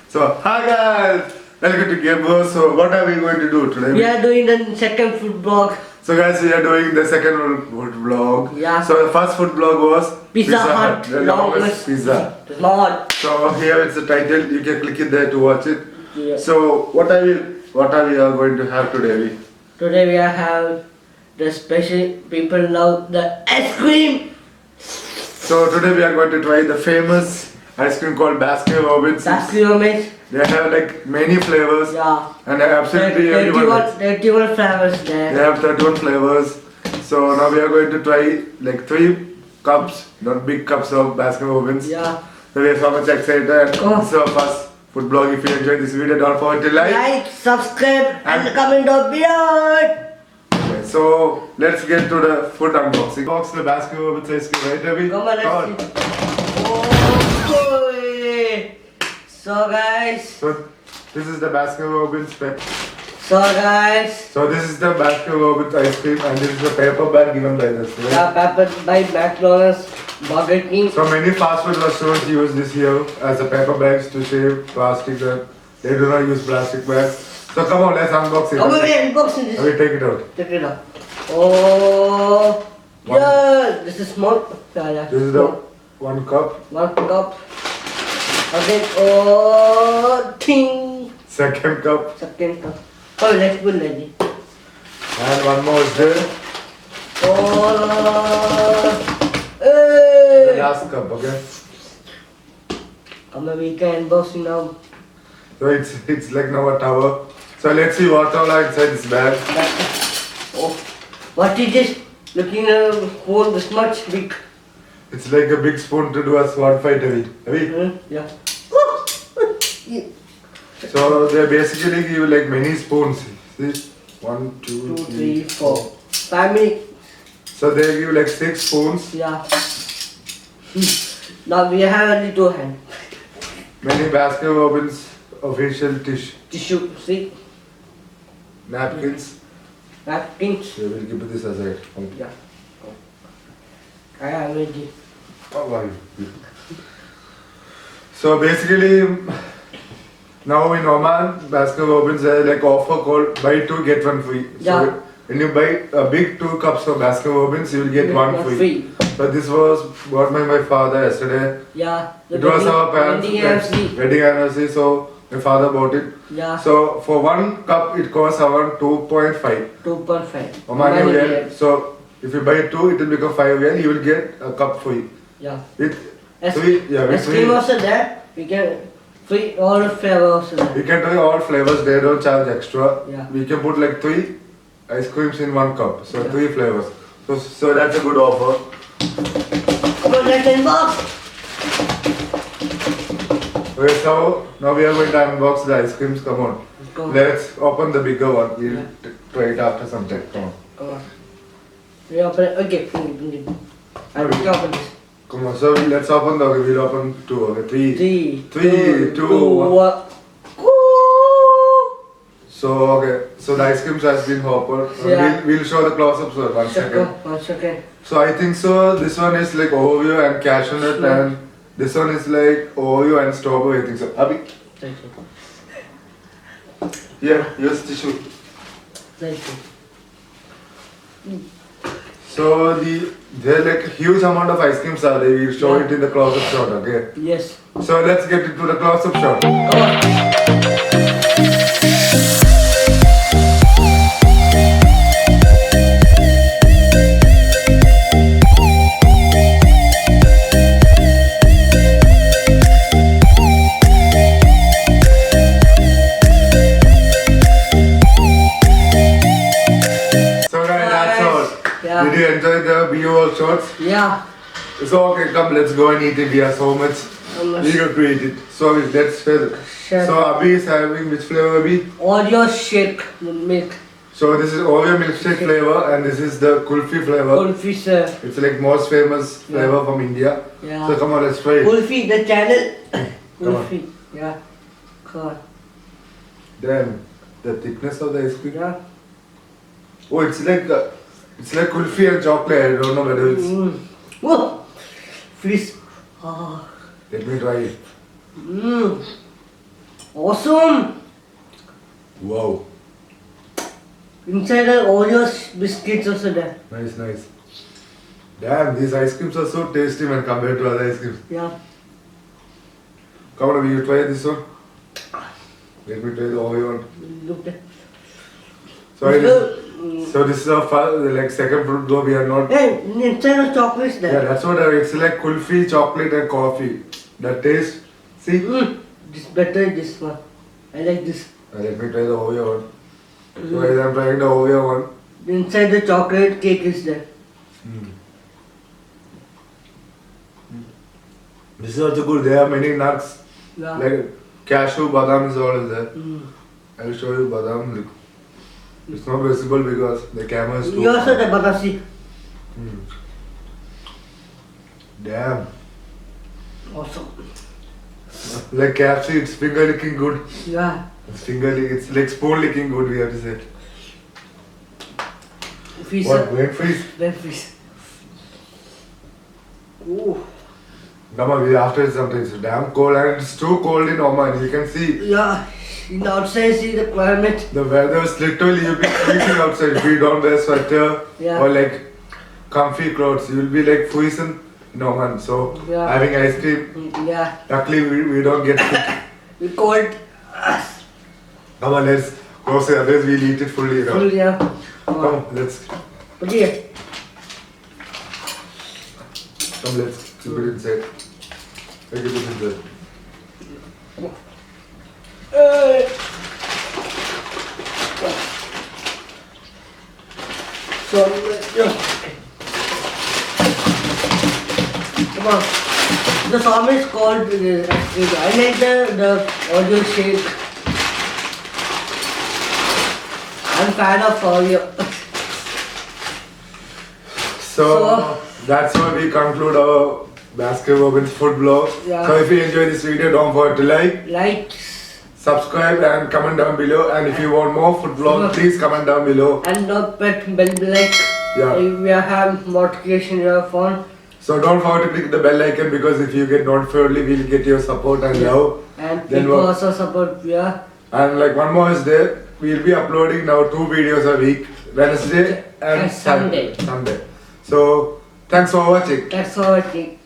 So, hi guys! Welcome to GAMEBROS. So, what are we going to do today? We are doing the second food vlog. So guys, we are doing the second food vlog. Yeah. So the first food vlog was Pizza Hut. the longest pizza. Lord. So here it's the title. You can click it there to watch it. Yeah. So what are we are going to have today? Today we have the special people love the ice cream. So today we are going to try the famous ice cream called Baskin Robbins. Baskin Robbins. They have like many flavors. Yeah. And absolutely everyone. 31 flavors there. They have 31 flavors. So now we are going to try like 3 cups, not big cups of Baskin Robbins. Yeah. So we are so much excited and this is our first food blog. If you enjoyed this video, don't forget to Like, subscribe and comment down below. Okay, so let's get to the food unboxing. Box the Baskin Robbins ice cream, right Abhi? Come on, let's see. Oh, boy. So guys. So this is the Baskin Robbins So guys. So this is the Baskin Robbins ice cream and this is the paper bag given by this. Right? Yeah, paper by McDonald's, Burger King. So many fast food restaurants use this here as a paper bags to save plastic. They do not use plastic bags. So come on, let's unbox it. Come on, unboxing this. I will take it out. Take it out. Oh, yeah, this is small. Yeah. This is the 1 cup. 1 cup. Okay, oh, ting. Second cup. Second cup. Oh, let's put ready. And one more is there. Oh, The hey. last cup, okay? Come on, we can unboxing now. So it's like now a tower. So let's see what all are inside this bag. Oh, what is this? Looking at a phone this much big. It's like a big spoon to do a sword fight, Avi. Yeah. So they basically give like many spoons. See? 1, 2, 2, 3, 4. Family. So they give like 6 spoons. Yeah. Now we have only 2 hands. Many Baskin Robbins official Tissue, see? napkins. Napkins. So we'll keep this aside. Okay. Yeah. I am ready. Oh, wow. So basically, now in Oman, Baskin Robbins has like offer called buy 2 get 1 free. So Yeah. when you buy a big 2 cups of Baskin Robbins, you will get 1 free. So this was bought by my father yesterday. Yeah. It was our parents' wedding anniversary, so my father bought it. Yeah. So for 1 cup, it costs around 2.5 2.5. Omani riyal. So if you buy 2, it will become 5 riyal. You will get a cup free. Yeah. With Ice 3, yeah, with cream 3. also there. We can free all the flavor also there. We can try all flavors. They don't charge extra. Yeah. We can put like 3 ice creams in 1 cup. So Yeah. 3 flavors. So that's a good offer. Come on, let's unbox. Okay, so now we are going to unbox the ice creams. Come on. Go. Let's open the bigger one. We'll Yeah. try it after some time. Come on. Come on. We open it. Okay, bring it. I Okay. will open this. Come on. So let's open the. We'll open 2. Okay, 3. 3, 2, 1. So okay. So the ice creams has been opened. Yeah. We'll show the close-ups for 1 second. 1 second. So I think so. This one is like Oreo and cashew nut, Yeah. and this one is like Oreo and strawberry. I think so. Abhi, Thank you. here, use tissue. Thank you. So there are like huge amount of ice creams are there. We'll show Yeah. it in the close-up shot. Okay. Yes. So let's get into the close-up shot. Come on. So guys, that's all. Yeah. Did you enjoy the BO shots? Yeah. So okay, come, let's go and eat it. We are so much eager to eat it. So let's share. Share. So Abhi is having which flavor, Abhi? Oreo shake milk. So this is Oreo milkshake flavor and this is the kulfi flavor. Kulfi sir. It's like most famous flavor from India. Yeah. So come on, let's try it. Kulfi, the channel. Come on. Kulfi. Yeah. Come on. Damn, the thickness of the ice cream. Yeah. Oh, it's like kulfi and chocolate. I don't know whether it's. Whoa. Freeze. Oh. Let me try it. Awesome. Wow. Inside the Oreos biscuits also there. Nice, nice. Damn, these ice creams are so tasty when compared to other ice creams. Yeah. Come on, will you try this one? Let me try the Oreo one. Look there. So this is our like second fruit though we are not. Hey, inside the chocolates Yeah, there. that's what it's like kulfi, chocolate and coffee. The taste. See? This better this one. I like this. Let me try the Oreo one. So guys, I'm trying the Oreo one. Inside the chocolate cake is there. This is also good. There are many nuts. Yeah. Like cashew, badam is all there. I will show you badam. Look. It's not visible because the camera is too. You also the banasi. Damn. Awesome. Like KFC, it's finger licking good. Yeah. It's like spoon licking good, we have to say. Fish. What, wait freeze? Fish. Ooh. Come on, we after something. It's damn cold and it's too cold in Oman. You can see Yeah. In outside see the climate. the weather is literally you'll be freezing outside if you don't wear sweater Yeah. or like comfy clothes. You'll be like freezing in Oman. So Yeah. having ice cream, Yeah. luckily we don't get sick. We cold. Come on, let's close it. Otherwise we'll eat it fully. You know? Full, yeah. Come on, let's Okay. keep it inside. Keep it inside. So, yeah. Come on. The song is called, I like the audio shake. I'm fan of audio. So that's how we conclude our Baskin Robbins food blog. Yeah. So if you enjoyed this video, don't forget to Like subscribe and comment down below. And if you want more food vlog, please comment down below. and not pet bell like Yeah. if you have notification in your phone. So don't forget to click the bell icon because if you get notified, we'll get your support and love. And Then people what? also support, yeah. And like one more is there. We'll be uploading now 2 videos a week, Wednesday and And Sunday. Sunday. So thanks for watching. That's all I think.